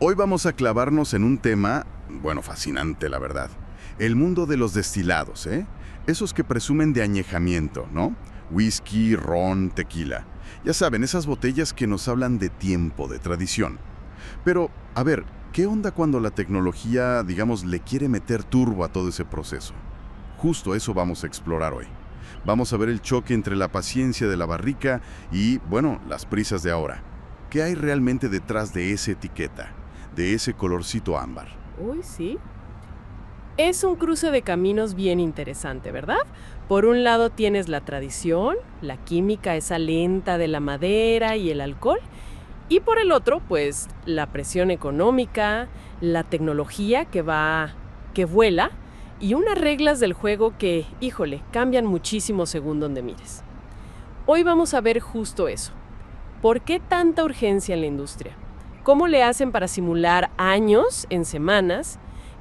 Hoy vamos a clavarnos en un tema, bueno, fascinante la verdad. El mundo de los destilados, ¿eh? Esos que presumen de añejamiento, ¿no? Whisky, ron, tequila. Ya saben, esas botellas que nos hablan de tiempo, de tradición. Pero, a ver, ¿qué onda cuando la tecnología, digamos, le quiere meter turbo a todo ese proceso? Justo eso vamos a explorar hoy. Vamos a ver el choque entre la paciencia de la barrica y, bueno, las prisas de ahora. ¿Qué hay realmente detrás de esa etiqueta, de ese colorcito ámbar? Uy, sí. Es un cruce de caminos bien interesante, ¿verdad? Por un lado tienes la tradición, la química esa lenta de la madera y el alcohol, y por el otro, pues, la presión económica, la tecnología que vuela, y unas reglas del juego que, híjole, cambian muchísimo según donde mires. Hoy vamos a ver justo eso. ¿Por qué tanta urgencia en la industria? ¿Cómo le hacen para simular años en semanas?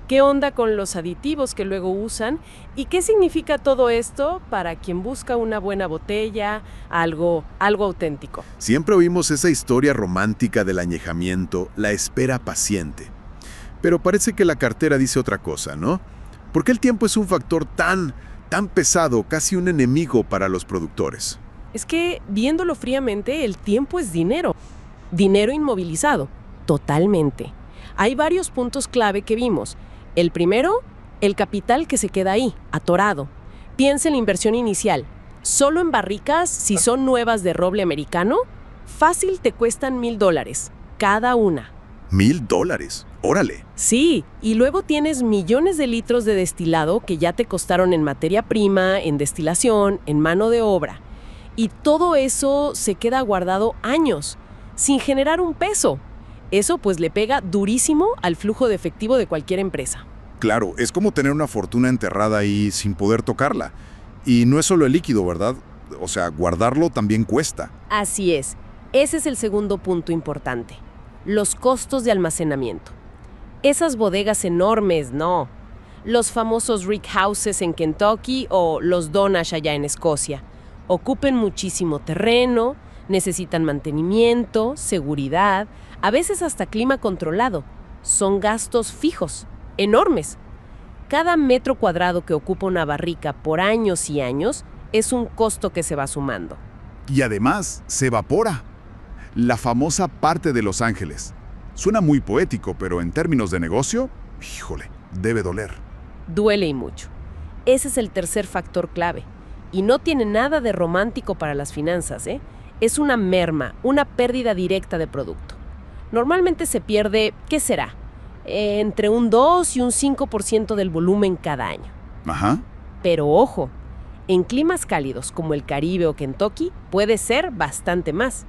¿Qué onda con los aditivos que luego usan? ¿Y qué significa todo esto para quien busca una buena botella, algo auténtico? Siempre oímos esa historia romántica del añejamiento, la espera paciente. Pero parece que la cartera dice otra cosa, ¿no? ¿Por qué el tiempo es un factor tan pesado, casi un enemigo para los productores? Es que, viéndolo fríamente, el tiempo es dinero. Dinero inmovilizado, totalmente. Hay varios puntos clave que vimos. El primero, el capital que se queda ahí, atorado. Piensa en la inversión inicial. Solo en barricas, si son nuevas de roble americano, fácil te cuestan $1,000 cada una. $1,000, órale. Sí, y luego tienes millones de litros de destilado que ya te costaron en materia prima, en destilación, en mano de obra. Y todo eso se queda guardado años, sin generar un peso. Eso pues le pega durísimo al flujo de efectivo de cualquier empresa. Claro, es como tener una fortuna enterrada ahí sin poder tocarla. Y no es solo el líquido, ¿verdad? O sea, guardarlo también cuesta. Así es. Ese es el segundo punto importante. Los costos de almacenamiento. Esas bodegas enormes, no. Los famosos rick houses en Kentucky o los Donash allá en Escocia. Ocupen muchísimo terreno, necesitan mantenimiento, seguridad, a veces hasta clima controlado. Son gastos fijos, enormes. Cada metro cuadrado que ocupa una barrica por años y años es un costo que se va sumando. Y además, se evapora. La famosa parte de Los Ángeles. Suena muy poético, pero en términos de negocio, híjole, debe doler. Duele y mucho. Ese es el tercer factor clave. Y no tiene nada de romántico para las finanzas, ¿eh? Es una merma, una pérdida directa de producto. Normalmente se pierde, ¿qué será? Entre un 2 y un 5% del volumen cada año. Ajá. Pero ojo, en climas cálidos como el Caribe o Kentucky puede ser bastante más.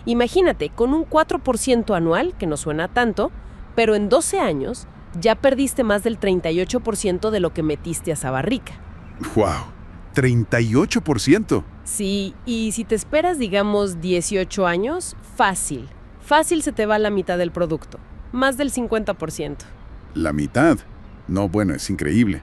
Imagínate, con un 4% anual, que no suena tanto, pero en 12 años ya perdiste más del 38% de lo que metiste a esa barrica. ¡Wow! ¿38%? Sí, y si te esperas, digamos, 18 años, fácil se te va la mitad del producto, más del 50%. ¿La mitad? No, bueno, es increíble.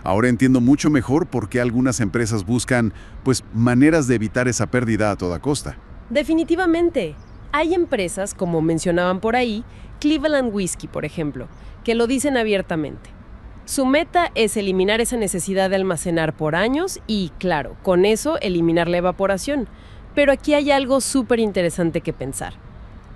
Ahora entiendo mucho mejor por qué algunas empresas buscan, pues, maneras de evitar esa pérdida a toda costa. Definitivamente. Hay empresas, como mencionaban por ahí, Cleveland Whisky, por ejemplo, que lo dicen abiertamente. Su meta es eliminar esa necesidad de almacenar por años y, claro, con eso eliminar la evaporación. Pero aquí hay algo súper interesante que pensar.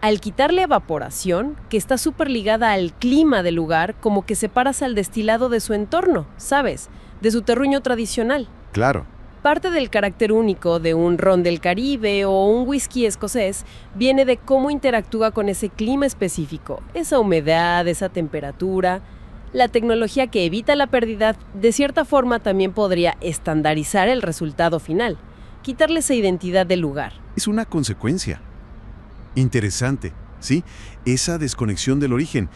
Al quitar la evaporación, que está súper ligada al clima del lugar, como que separas al destilado de su entorno, ¿sabes? De su terruño tradicional. Claro. Parte del carácter único de un ron del Caribe o un whisky escocés viene de cómo interactúa con ese clima específico, esa humedad, esa temperatura. La tecnología que evita la pérdida, de cierta forma, también podría estandarizar el resultado final, quitarle esa identidad del lugar. Es una consecuencia. Interesante, ¿sí? Esa desconexión del origen.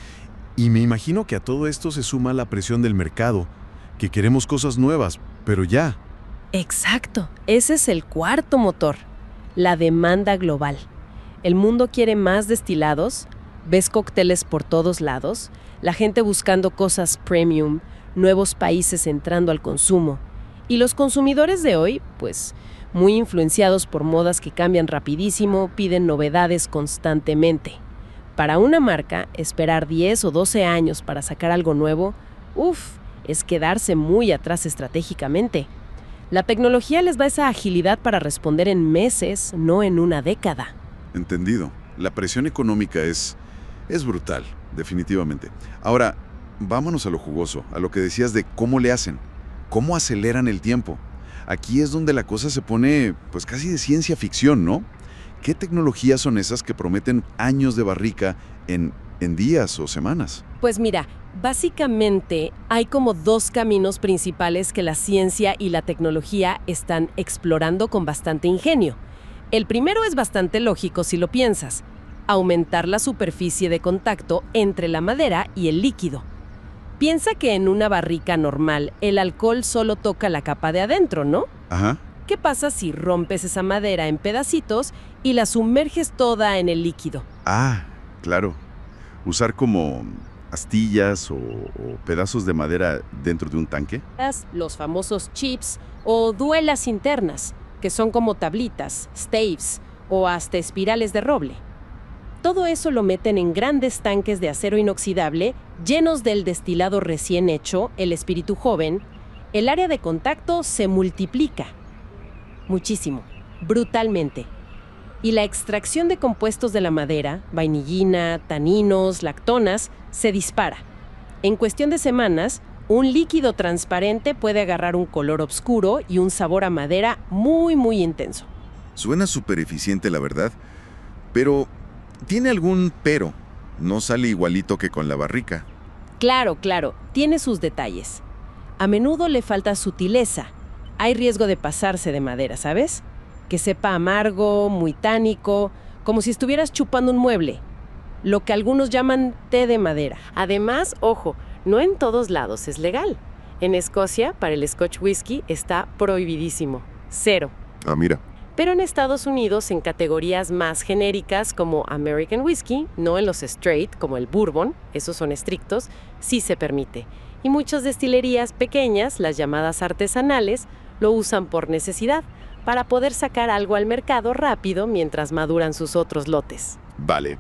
Y me imagino que a todo esto se suma la presión del mercado, que queremos cosas nuevas, pero ya. Exacto, ese es el cuarto motor, la demanda global. El mundo quiere más destilados, ves cócteles por todos lados, la gente buscando cosas premium, nuevos países entrando al consumo. Y los consumidores de hoy, pues, muy influenciados por modas que cambian rapidísimo, piden novedades constantemente. para una marca, esperar 10 o 12 años para sacar algo nuevo, es quedarse muy atrás estratégicamente. La tecnología les da esa agilidad para responder en meses, no en una década. Entendido. La presión económica es brutal, definitivamente. Ahora, vámonos a lo jugoso, a lo que decías de cómo le hacen, cómo aceleran el tiempo. Aquí es donde la cosa se pone, pues casi de ciencia ficción, ¿no? ¿Qué tecnologías son esas que prometen años de barrica en días o semanas? Pues mira, básicamente hay como dos caminos principales que la ciencia y la tecnología están explorando con bastante ingenio. El primero es bastante lógico si lo piensas: aumentar la superficie de contacto entre la madera y el líquido. Piensa que en una barrica normal el alcohol solo toca la capa de adentro, ¿no? Ajá. ¿Qué pasa si rompes esa madera en pedacitos y la sumerges toda en el líquido? Ah, claro. Usar como astillas o pedazos de madera dentro de un tanque. Los famosos chips o duelas internas, que son como tablitas, staves o hasta espirales de roble. Todo eso lo meten en grandes tanques de acero inoxidable llenos del destilado recién hecho, el espíritu joven. El área de contacto se multiplica muchísimo, brutalmente. Y la extracción de compuestos de la madera, vainillina, taninos, lactonas, se dispara. En cuestión de semanas, un líquido transparente puede agarrar un color oscuro y un sabor a madera muy, muy intenso. Suena súper eficiente, la verdad, pero tiene algún pero. No sale igualito que con la barrica. Claro, tiene sus detalles. A menudo le falta sutileza. Hay riesgo de pasarse de madera, ¿sabes? Que sepa amargo, muy tánico, como si estuvieras chupando un mueble. Lo que algunos llaman té de madera. Además, ojo, no en todos lados es legal. En Escocia, para el Scotch whisky, está prohibidísimo. 0. Ah, mira. Pero en Estados Unidos, en categorías más genéricas como American Whiskey, no en los straight como el Bourbon, esos son estrictos, sí se permite. Y muchas destilerías pequeñas, las llamadas artesanales, lo usan por necesidad, para poder sacar algo al mercado rápido mientras maduran sus otros lotes. Vale.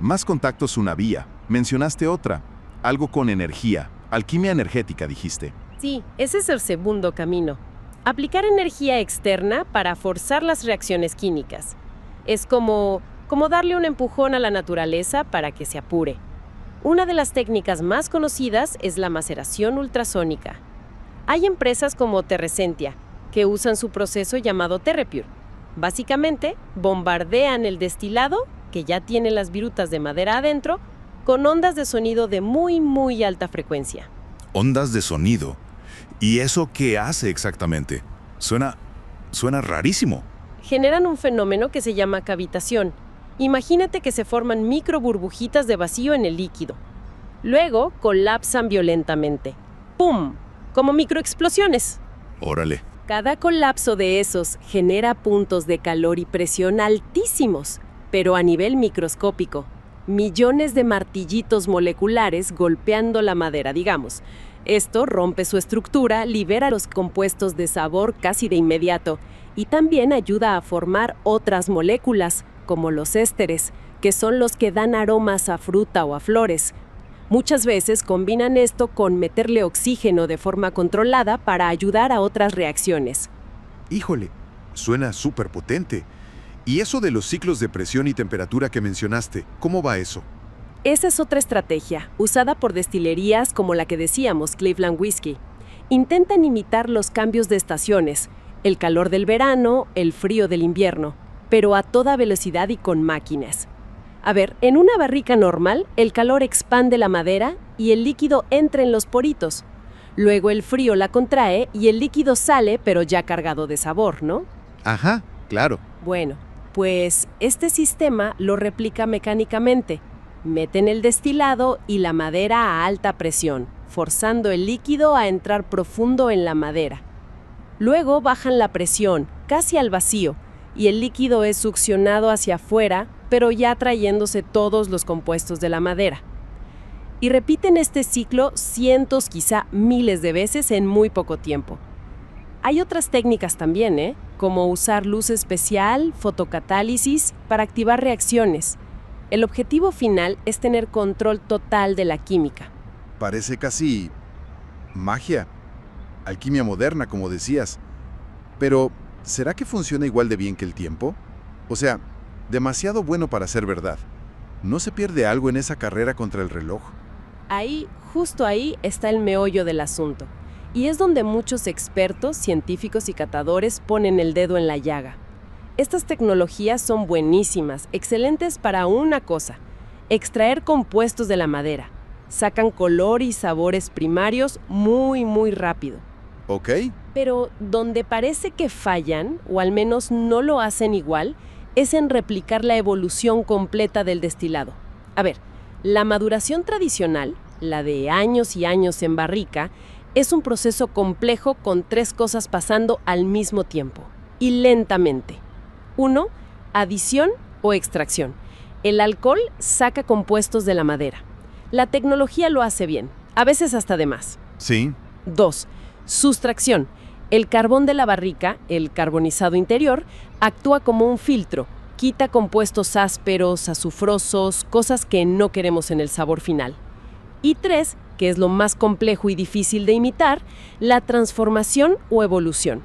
Más contactos una vía. Mencionaste otra. Algo con energía. Alquimia energética, dijiste. Sí, ese es el segundo camino. Aplicar energía externa para forzar las reacciones químicas. Es como darle un empujón a la naturaleza para que se apure. Una de las técnicas más conocidas es la maceración ultrasónica. Hay empresas como Terrescentia que usan su proceso llamado TerrePure. Básicamente, bombardean el destilado, que ya tiene las virutas de madera adentro, con ondas de sonido de muy, muy alta frecuencia. Ondas de sonido. ¿Y eso qué hace exactamente? Suena rarísimo. Generan un fenómeno que se llama cavitación. Imagínate que se forman micro burbujitas de vacío en el líquido. Luego colapsan violentamente. ¡Pum! Como microexplosiones. Órale. Cada colapso de esos genera puntos de calor y presión altísimos, pero a nivel microscópico. Millones de martillitos moleculares golpeando la madera, digamos. Esto rompe su estructura, libera los compuestos de sabor casi de inmediato y también ayuda a formar otras moléculas, como los ésteres, que son los que dan aromas a fruta o a flores. Muchas veces combinan esto con meterle oxígeno de forma controlada para ayudar a otras reacciones. Híjole, suena súper potente. ¿Y eso de los ciclos de presión y temperatura que mencionaste, cómo va eso? Esa es otra estrategia, usada por destilerías como la que decíamos, Cleveland Whisky. Intentan imitar los cambios de estaciones, el calor del verano, el frío del invierno, pero a toda velocidad y con máquinas. A ver, en una barrica normal, el calor expande la madera y el líquido entra en los poritos. Luego el frío la contrae y el líquido sale, pero ya cargado de sabor, ¿no? Ajá, claro. Bueno, pues este sistema lo replica mecánicamente. Meten el destilado y la madera a alta presión, forzando el líquido a entrar profundo en la madera. Luego bajan la presión, casi al vacío, y el líquido es succionado hacia afuera, pero ya trayéndose todos los compuestos de la madera. Y repiten este ciclo cientos, quizá miles de veces en muy poco tiempo. Hay otras técnicas también, como usar luz especial, fotocatálisis, para activar reacciones. El objetivo final es tener control total de la química. Parece casi magia. Alquimia moderna, como decías. Pero, ¿será que funciona igual de bien que el tiempo? O sea, demasiado bueno para ser verdad. ¿No se pierde algo en esa carrera contra el reloj? Ahí, justo ahí, está el meollo del asunto. Y es donde muchos expertos, científicos y catadores ponen el dedo en la llaga. Estas tecnologías son buenísimas, excelentes para una cosa: extraer compuestos de la madera. Sacan color y sabores primarios muy rápido. ¿Ok? Pero donde parece que fallan, o al menos no lo hacen igual, es en replicar la evolución completa del destilado. A ver, la maduración tradicional, la de años y años en barrica, es un proceso complejo con 3 cosas pasando al mismo tiempo y lentamente. 1. Adición o extracción. El alcohol saca compuestos de la madera. La tecnología lo hace bien, a veces hasta de más. Sí. 2. Sustracción. El carbón de la barrica, el carbonizado interior, actúa como un filtro, quita compuestos ásperos, azufrosos, cosas que no queremos en el sabor final. Y 3, que es lo más complejo y difícil de imitar, la transformación o evolución.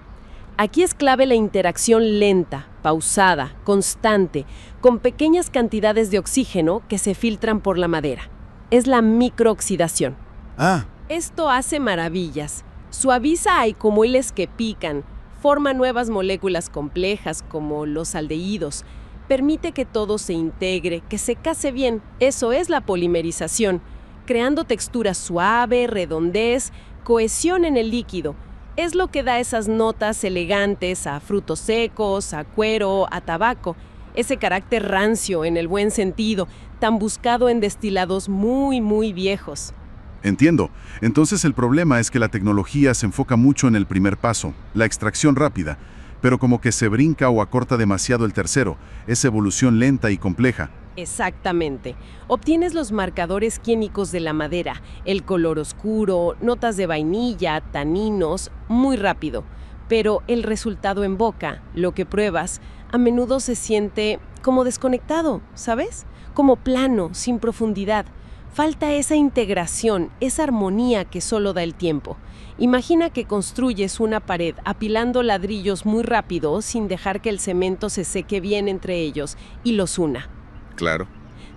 Aquí es clave la interacción lenta, pausada, constante, con pequeñas cantidades de oxígeno que se filtran por la madera. Es la microoxidación. Ah, Esto hace maravillas. Suaviza alcoholes que pican, forma nuevas moléculas complejas como los aldehídos, permite que todo se integre, que se case bien. Eso es la polimerización, creando textura suave, redondez, cohesión en el líquido. Es lo que da esas notas elegantes a frutos secos, a cuero, a tabaco. Ese carácter rancio en el buen sentido, tan buscado en destilados muy viejos. Entiendo. Entonces el problema es que la tecnología se enfoca mucho en el primer paso, la extracción rápida, pero como que se brinca o acorta demasiado el tercero, esa evolución lenta y compleja. Exactamente. Obtienes los marcadores químicos de la madera, el color oscuro, notas de vainilla, taninos, muy rápido. Pero el resultado en boca, lo que pruebas, a menudo se siente como desconectado, ¿sabes? Como plano, sin profundidad. Falta esa integración, esa armonía que solo da el tiempo. Imagina que construyes una pared apilando ladrillos muy rápido sin dejar que el cemento se seque bien entre ellos y los una. Claro.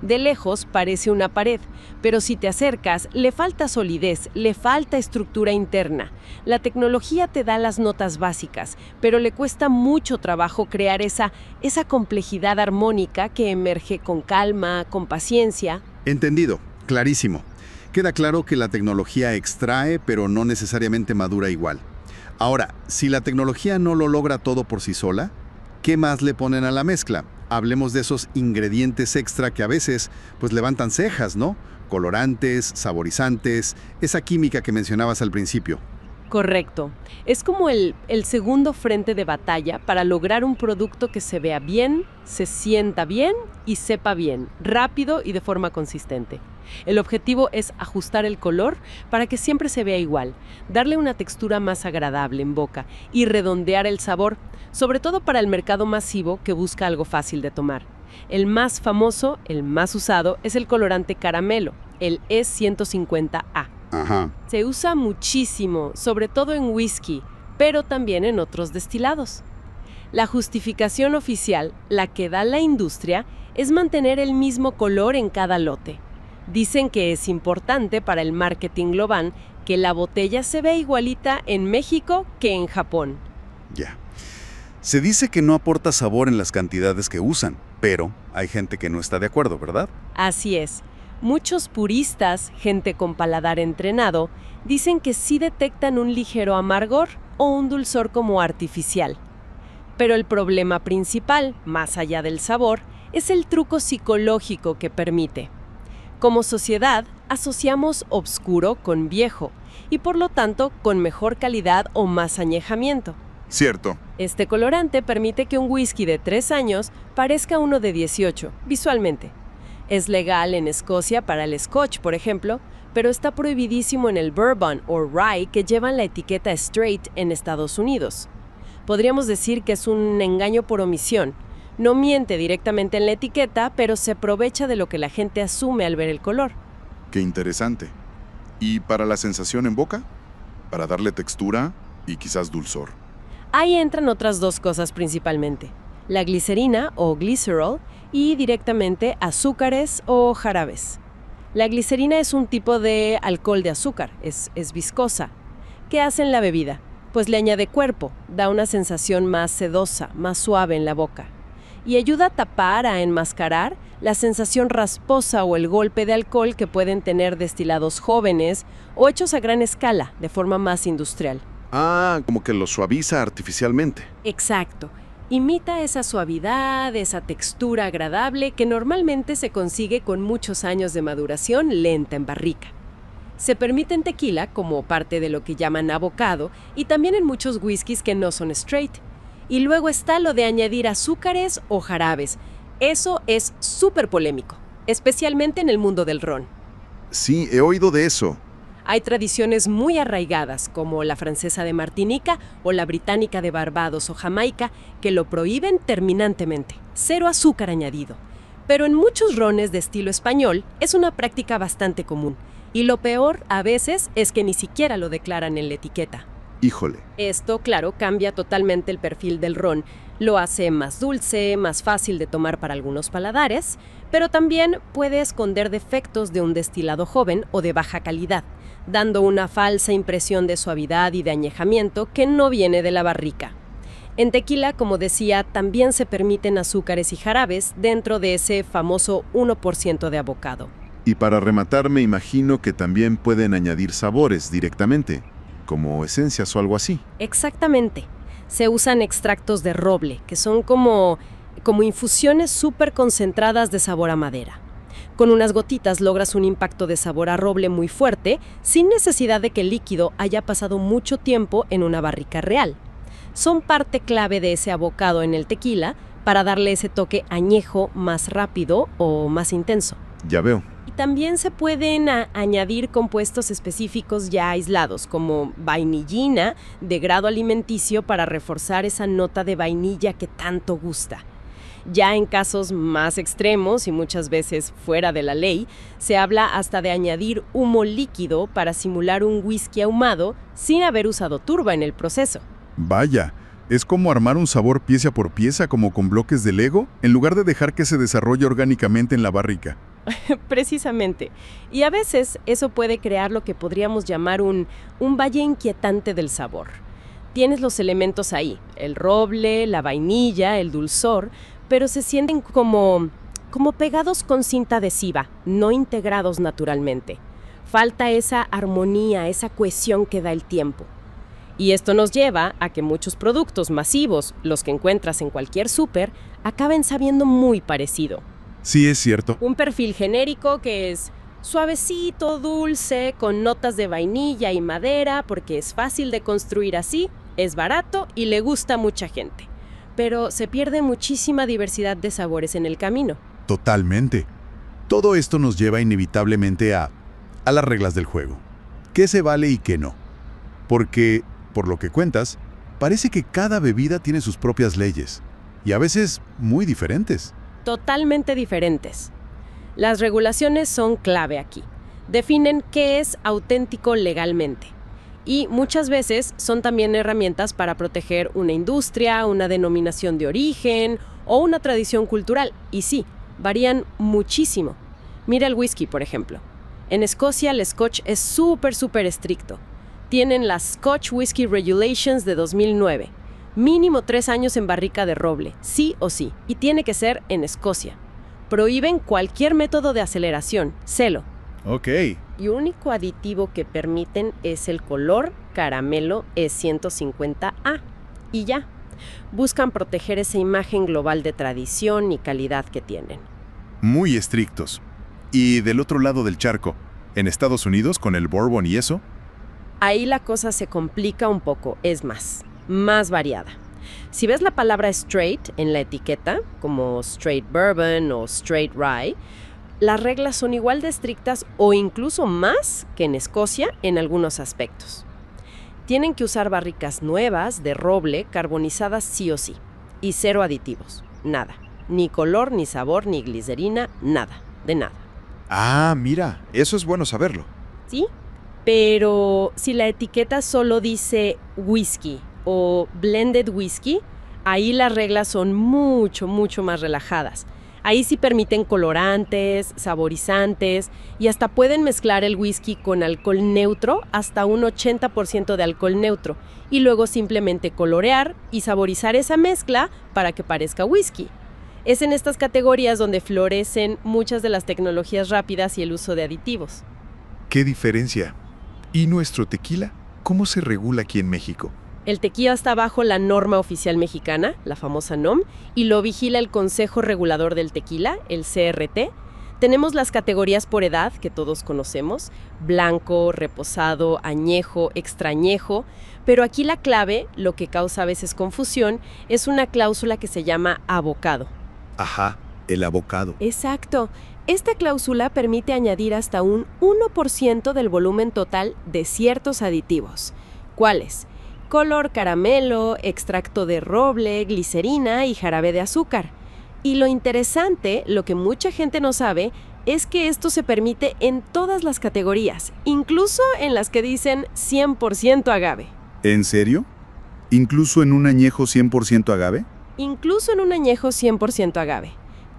De lejos parece una pared, pero si te acercas, le falta solidez, le falta estructura interna. La tecnología te da las notas básicas, pero le cuesta mucho trabajo crear esa complejidad armónica que emerge con calma, con paciencia. entendido. Clarísimo. Queda claro que la tecnología extrae, pero no necesariamente madura igual. Ahora, si la tecnología no lo logra todo por sí sola, ¿qué más le ponen a la mezcla? Hablemos de esos ingredientes extra que a veces pues levantan cejas, ¿no? Colorantes, saborizantes, esa química que mencionabas al principio. Correcto. Es como el segundo frente de batalla para lograr un producto que se vea bien, se sienta bien y sepa bien, rápido y de forma consistente. El objetivo es ajustar el color para que siempre se vea igual, darle una textura más agradable en boca y redondear el sabor, sobre todo para el mercado masivo que busca algo fácil de tomar. El más famoso, el más usado, es el colorante caramelo, el E150A. Ajá. Se usa muchísimo, sobre todo en whisky, pero también en otros destilados. La justificación oficial, la que da la industria, es mantener el mismo color en cada lote. Dicen que es importante para el marketing global que la botella se vea igualita en México que en Japón. Ya. Se dice que no aporta sabor en las cantidades que usan, pero hay gente que no está de acuerdo, ¿verdad? Así es. Muchos puristas, gente con paladar entrenado, dicen que sí detectan un ligero amargor o un dulzor como artificial. Pero el problema principal, más allá del sabor, es el truco psicológico que permite. Como sociedad, asociamos obscuro con viejo y por lo tanto con mejor calidad o más añejamiento. Cierto. Este colorante permite que un whisky de 3 años parezca uno de 18, visualmente. Es legal en Escocia para el Scotch, por ejemplo, pero está prohibidísimo en el Bourbon o Rye que llevan la etiqueta Straight en Estados Unidos. Podríamos decir que es un engaño por omisión, No miente directamente en la etiqueta, pero se aprovecha de lo que la gente asume al ver el color. Qué interesante. ¿Y para la sensación en boca? Para darle textura y quizás dulzor. Ahí entran otras dos cosas principalmente: la glicerina o glycerol y directamente azúcares o jarabes. La glicerina es un tipo de alcohol de azúcar, es viscosa. ¿Qué hace en la bebida? Pues le añade cuerpo, da una sensación más sedosa, más suave en la boca. Y ayuda a tapar, a enmascarar la sensación rasposa o el golpe de alcohol que pueden tener destilados jóvenes o hechos a gran escala, de forma más industrial. Ah, como que lo suaviza artificialmente. Exacto. Imita esa suavidad, esa textura agradable que normalmente se consigue con muchos años de maduración lenta en barrica. Se permite en tequila como parte de lo que llaman abocado y también en muchos whiskies que no son straight. Y luego está lo de añadir azúcares o jarabes. Eso es súper polémico, especialmente en el mundo del ron. Sí, he oído de eso. Hay tradiciones muy arraigadas, como la francesa de Martinica o la británica de Barbados o Jamaica, que lo prohíben terminantemente. Cero azúcar añadido. Pero en muchos rones de estilo español es una práctica bastante común. Y lo peor, a veces, es que ni siquiera lo declaran en la etiqueta. Híjole. Esto, claro, cambia totalmente el perfil del ron. Lo hace más dulce, más fácil de tomar para algunos paladares, pero también puede esconder defectos de un destilado joven o de baja calidad, dando una falsa impresión de suavidad y de añejamiento que no viene de la barrica. En tequila, como decía, también se permiten azúcares y jarabes dentro de ese famoso 1% de abocado. Y para rematar, me imagino que también pueden añadir sabores directamente, como esencias o algo así. Exactamente. Se usan extractos de roble, que son como infusiones súper concentradas de sabor a madera. Con unas gotitas logras un impacto de sabor a roble muy fuerte, sin necesidad de que el líquido haya pasado mucho tiempo en una barrica real. Son parte clave de ese abocado en el tequila para darle ese toque añejo más rápido o más intenso. Ya veo. Y también se pueden añadir compuestos específicos ya aislados, como vainillina de grado alimenticio para reforzar esa nota de vainilla que tanto gusta. Ya en casos más extremos y muchas veces fuera de la ley, se habla hasta de añadir humo líquido para simular un whisky ahumado sin haber usado turba en el proceso. Vaya, es como armar un sabor pieza por pieza como con bloques de Lego, en lugar de dejar que se desarrolle orgánicamente en la barrica. Precisamente. Y a veces eso puede crear lo que podríamos llamar un valle inquietante del sabor. Tienes los elementos ahí, el roble, la vainilla, el dulzor, pero se sienten como pegados con cinta adhesiva, no integrados naturalmente. Falta esa armonía, esa cohesión que da el tiempo. Y esto nos lleva a que muchos productos masivos, los que encuentras en cualquier súper, acaben sabiendo muy parecido. Sí, es cierto. Un perfil genérico que es suavecito, dulce, con notas de vainilla y madera, porque es fácil de construir así, es barato y le gusta a mucha gente. Pero se pierde muchísima diversidad de sabores en el camino. Totalmente. Todo esto nos lleva inevitablemente a las reglas del juego. ¿Qué se vale y qué no? Porque, por lo que cuentas, parece que cada bebida tiene sus propias leyes, y a veces muy diferentes. Totalmente diferentes. Las regulaciones son clave aquí. Definen qué es auténtico legalmente. Y muchas veces son también herramientas para proteger una industria, una denominación de origen o una tradición cultural. Y sí, varían muchísimo. Mira el whisky, por ejemplo. En Escocia el Scotch es súper estricto. Tienen las Scotch Whisky Regulations de 2009. Mínimo 3 años en barrica de roble, sí o sí, y tiene que ser en Escocia. Prohíben cualquier método de aceleración, celo. Ok. Y único aditivo que permiten es el color caramelo E150A. Y ya, buscan proteger esa imagen global de tradición y calidad que tienen. Muy estrictos. Y del otro lado del charco, en Estados Unidos, con el bourbon y eso. Ahí la cosa se complica un poco, es más variada. Si ves la palabra straight en la etiqueta, como straight bourbon o straight rye, las reglas son igual de estrictas o incluso más que en Escocia en algunos aspectos. Tienen que usar barricas nuevas de roble carbonizadas sí o sí, y cero aditivos, nada. Ni color, ni sabor, ni glicerina, nada, de nada. Ah, mira, eso es bueno saberlo. ¿Sí? Pero si la etiqueta solo dice whisky o blended whisky, ahí las reglas son mucho, mucho más relajadas. Ahí sí permiten colorantes, saborizantes y hasta pueden mezclar el whisky con alcohol neutro, hasta un 80% de alcohol neutro, y luego simplemente colorear y saborizar esa mezcla para que parezca whisky. Es en estas categorías donde florecen muchas de las tecnologías rápidas y el uso de aditivos. ¿Qué diferencia? ¿Y nuestro tequila? ¿Cómo se regula aquí en México? El tequila está bajo la norma oficial mexicana, la famosa NOM, y lo vigila el Consejo Regulador del Tequila, el CRT. Tenemos las categorías por edad, que todos conocemos, blanco, reposado, añejo, extrañejo, pero aquí la clave, lo que causa a veces confusión, es una cláusula que se llama abocado. Ajá, el abocado. Exacto. Esta cláusula permite añadir hasta un 1% del volumen total de ciertos aditivos. ¿Cuáles? Color caramelo, extracto de roble, glicerina y jarabe de azúcar. Y lo interesante, lo que mucha gente no sabe, es que esto se permite en todas las categorías, incluso en las que dicen 100% agave. ¿En serio? ¿Incluso en un añejo 100% agave? Incluso en un añejo 100% agave.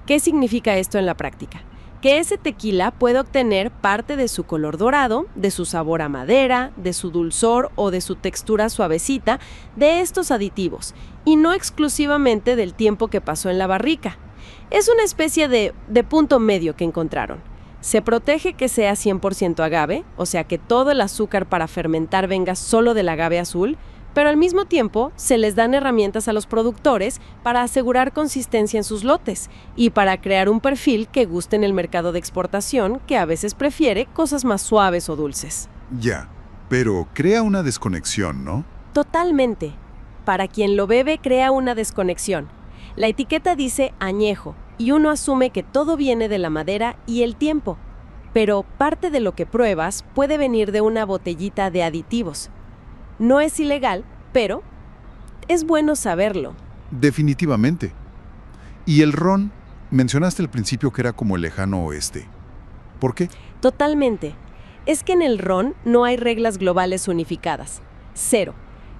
¿Qué significa esto en la práctica? Que ese tequila puede obtener parte de su color dorado, de su sabor a madera, de su dulzor o de su textura suavecita de estos aditivos, y no exclusivamente del tiempo que pasó en la barrica. Es una especie de punto medio que encontraron. Se protege que sea 100% agave, o sea que todo el azúcar para fermentar venga solo del agave azul, pero al mismo tiempo se les dan herramientas a los productores para asegurar consistencia en sus lotes y para crear un perfil que guste en el mercado de exportación, que a veces prefiere cosas más suaves o dulces. Ya, pero crea una desconexión, ¿no? Totalmente. Para quien lo bebe crea una desconexión. La etiqueta dice añejo y uno asume que todo viene de la madera y el tiempo, pero parte de lo que pruebas puede venir de una botellita de aditivos. No es ilegal, pero es bueno saberlo. Definitivamente. ¿Y el ron? Mencionaste al principio que era como el lejano oeste. ¿Por qué? Totalmente. Es que en el ron no hay reglas globales unificadas. Cero.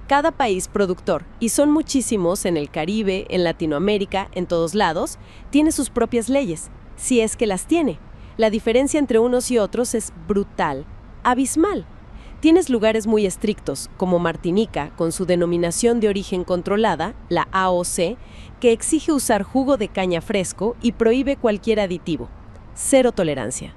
Cada país productor, y son muchísimos en el Caribe, en Latinoamérica, en todos lados, tiene sus propias leyes, si es que las tiene. La diferencia entre unos y otros es brutal, abismal. Tienes lugares muy estrictos, como Martinica, con su denominación de origen controlada, la AOC, que exige usar jugo de caña fresco y prohíbe cualquier aditivo. Cero tolerancia.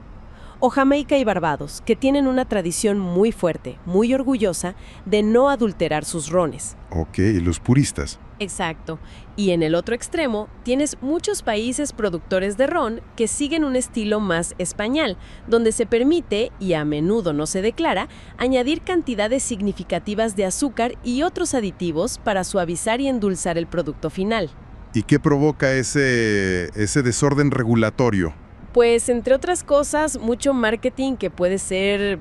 O Jamaica y Barbados, que tienen una tradición muy fuerte, muy orgullosa, de no adulterar sus rones. Ok, los puristas. Exacto. Y en el otro extremo, tienes muchos países productores de ron que siguen un estilo más español, donde se permite, y a menudo no se declara, añadir cantidades significativas de azúcar y otros aditivos para suavizar y endulzar el producto final. ¿Y qué provoca ese desorden regulatorio? Pues, entre otras cosas, mucho marketing que puede ser,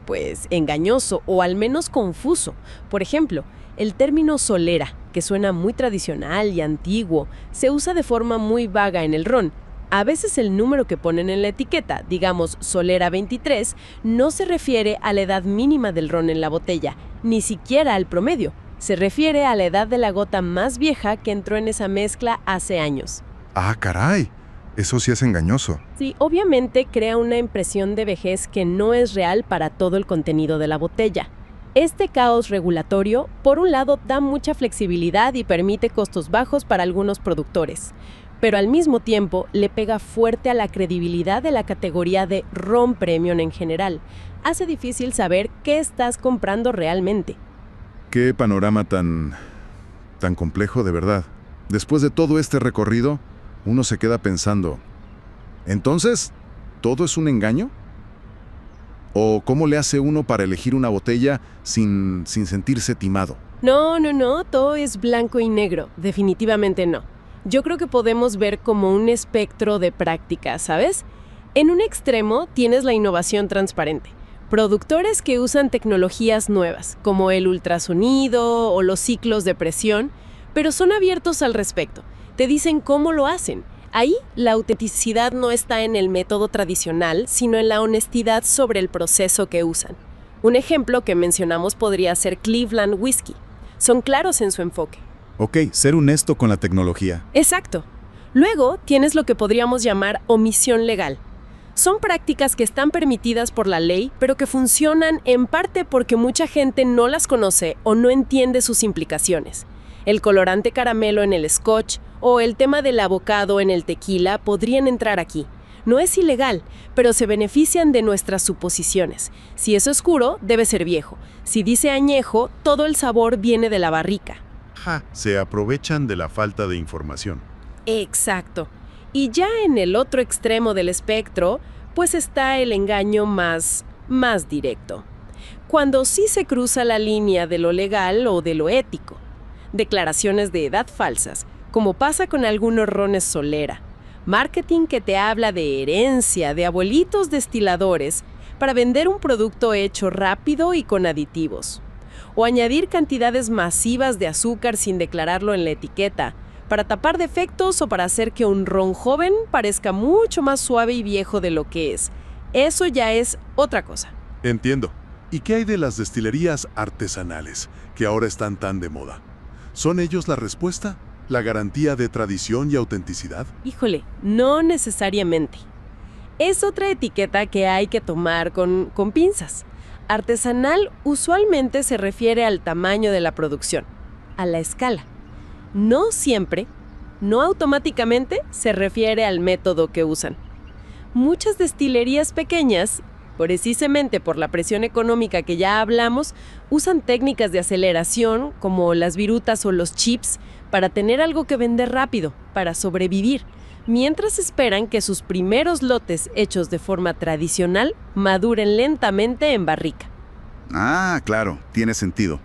engañoso o al menos confuso. Por ejemplo, el término solera, que suena muy tradicional y antiguo, se usa de forma muy vaga en el ron. A veces el número que ponen en la etiqueta, digamos solera 23, no se refiere a la edad mínima del ron en la botella, ni siquiera al promedio. Se refiere a la edad de la gota más vieja que entró en esa mezcla hace años. ¡Ah, caray! Eso sí es engañoso. Sí, obviamente crea una impresión de vejez que no es real para todo el contenido de la botella. Este caos regulatorio, por un lado, da mucha flexibilidad y permite costos bajos para algunos productores, pero al mismo tiempo le pega fuerte a la credibilidad de la categoría de ron premium en general. Hace difícil saber qué estás comprando realmente. Qué panorama tan complejo, de verdad. Después de todo este recorrido, uno se queda pensando, ¿entonces todo es un engaño? ¿O cómo le hace uno para elegir una botella sin sentirse timado? No, todo es blanco y negro, definitivamente no. Yo creo que podemos ver como un espectro de prácticas, ¿sabes? En un extremo tienes la innovación transparente. Productores que usan tecnologías nuevas, como el ultrasonido o los ciclos de presión, pero son abiertos al respecto. Te dicen cómo lo hacen. Ahí la autenticidad no está en el método tradicional, sino en la honestidad sobre el proceso que usan. Un ejemplo que mencionamos podría ser Cleveland Whisky. Son claros en su enfoque. Ok, ser honesto con la tecnología. Exacto. Luego tienes lo que podríamos llamar omisión legal. Son prácticas que están permitidas por la ley, pero que funcionan en parte porque mucha gente no las conoce o no entiende sus implicaciones. El colorante caramelo en el scotch o el tema del avocado en el tequila podrían entrar aquí. No es ilegal, pero se benefician de nuestras suposiciones. Si es oscuro, debe ser viejo. Si dice añejo, todo el sabor viene de la barrica. Se aprovechan de la falta de información. Exacto. Y ya en el otro extremo del espectro, pues está el engaño más directo. Cuando sí se cruza la línea de lo legal o de lo ético. Declaraciones de edad falsas, como pasa con algunos rones Solera. Marketing que te habla de herencia, de abuelitos destiladores, para vender un producto hecho rápido y con aditivos. O añadir cantidades masivas de azúcar sin declararlo en la etiqueta, para tapar defectos o para hacer que un ron joven parezca mucho más suave y viejo de lo que es. Eso ya es otra cosa. Entiendo. ¿Y qué hay de las destilerías artesanales, que ahora están tan de moda? ¿Son ellos la respuesta? ¿La garantía de tradición y autenticidad? Híjole, no necesariamente. Es otra etiqueta que hay que tomar con pinzas. Artesanal usualmente se refiere al tamaño de la producción, a la escala. No siempre, no automáticamente se refiere al método que usan. Muchas destilerías pequeñas, precisamente por la presión económica que ya hablamos, usan técnicas de aceleración como las virutas o los chips para tener algo que vender rápido, para sobrevivir, mientras esperan que sus primeros lotes hechos de forma tradicional maduren lentamente en barrica. Ah, claro, tiene sentido.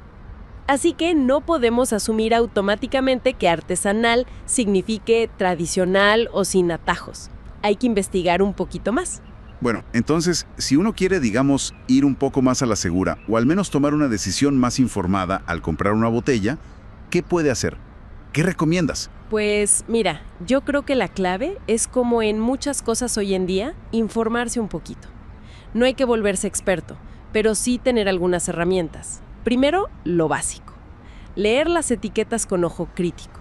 Así que no podemos asumir automáticamente que artesanal signifique tradicional o sin atajos. Hay que investigar un poquito más. Bueno, entonces, si uno quiere, digamos, ir un poco más a la segura, o al menos tomar una decisión más informada al comprar una botella, ¿qué puede hacer? ¿Qué recomiendas? Pues mira, yo creo que la clave es, como en muchas cosas hoy en día, informarse un poquito. No hay que volverse experto, pero sí tener algunas herramientas. Primero, lo básico. Leer las etiquetas con ojo crítico.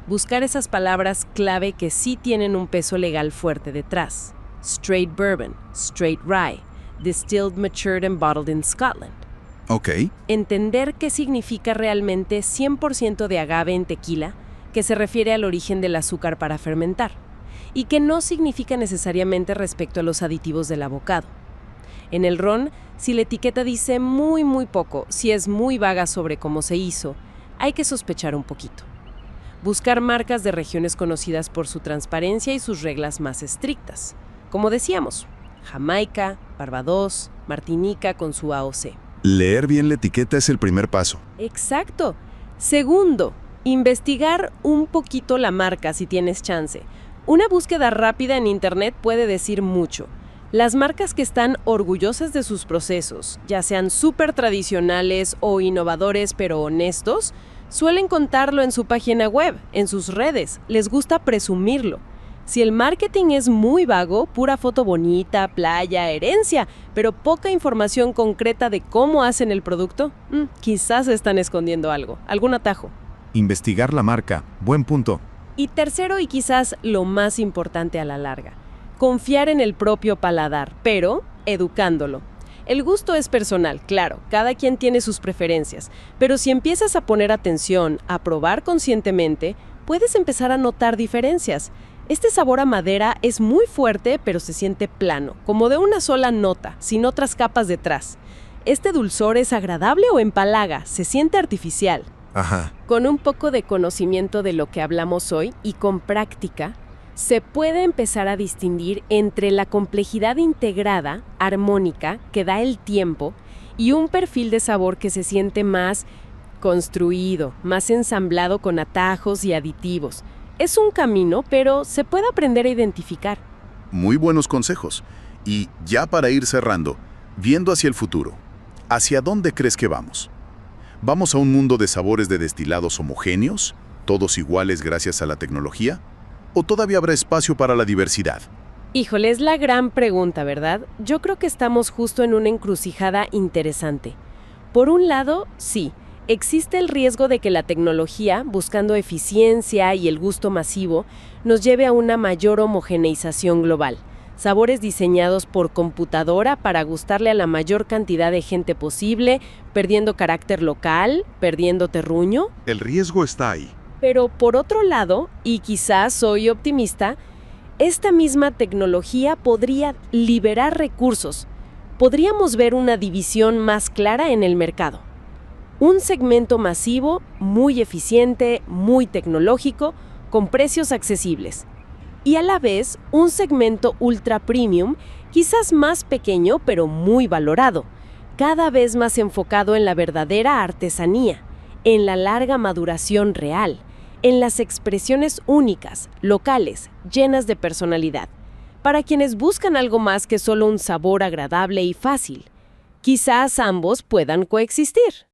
Buscar esas palabras clave que sí tienen un peso legal fuerte detrás. Straight bourbon, straight rye, distilled, matured and bottled in Scotland. Ok. Entender qué significa realmente 100% de agave en tequila, que se refiere al origen del azúcar para fermentar, y que no significa necesariamente respecto a los aditivos del avocado. En el ron, si la etiqueta dice muy poco, si es muy vaga sobre cómo se hizo, hay que sospechar un poquito. Buscar marcas de regiones conocidas por su transparencia y sus reglas más estrictas. Como decíamos, Jamaica, Barbados, Martinica con su AOC. Leer bien la etiqueta es el primer paso. Exacto. Segundo, investigar un poquito la marca si tienes chance. Una búsqueda rápida en internet puede decir mucho. Las marcas que están orgullosas de sus procesos, ya sean súper tradicionales o innovadores pero honestos, suelen contarlo en su página web, en sus redes. Les gusta presumirlo. Si el marketing es muy vago, pura foto bonita, playa, herencia, pero poca información concreta de cómo hacen el producto, quizás están escondiendo algo, algún atajo. Investigar la marca. Buen punto. Y tercero, y quizás lo más importante a la larga, confiar en el propio paladar, pero educándolo. El gusto es personal, claro, cada quien tiene sus preferencias, pero si empiezas a poner atención, a probar conscientemente, puedes empezar a notar diferencias. Este sabor a madera es muy fuerte, pero se siente plano, como de una sola nota, sin otras capas detrás. Este dulzor es agradable o empalaga, se siente artificial. Ajá. Con un poco de conocimiento de lo que hablamos hoy y con práctica, se puede empezar a distinguir entre la complejidad integrada, armónica, que da el tiempo, y un perfil de sabor que se siente más construido, más ensamblado con atajos y aditivos. Es un camino, pero se puede aprender a identificar. Muy buenos consejos. Y ya para ir cerrando, viendo hacia el futuro, ¿hacia dónde crees que vamos? ¿Vamos a un mundo de sabores de destilados homogéneos, todos iguales gracias a la tecnología? ¿O todavía habrá espacio para la diversidad? Híjole, es la gran pregunta, ¿verdad? Yo creo que estamos justo en una encrucijada interesante. Por un lado, sí, existe el riesgo de que la tecnología, buscando eficiencia y el gusto masivo, nos lleve a una mayor homogeneización global. Sabores diseñados por computadora para gustarle a la mayor cantidad de gente posible, perdiendo carácter local, perdiendo terruño. El riesgo está ahí. Pero por otro lado, y quizás soy optimista, esta misma tecnología podría liberar recursos. Podríamos ver una división más clara en el mercado. Un segmento masivo, muy eficiente, muy tecnológico, con precios accesibles. Y a la vez, un segmento ultra premium, quizás más pequeño pero muy valorado, cada vez más enfocado en la verdadera artesanía, en la larga maduración real, en las expresiones únicas, locales, llenas de personalidad, para quienes buscan algo más que solo un sabor agradable y fácil. Quizás ambos puedan coexistir.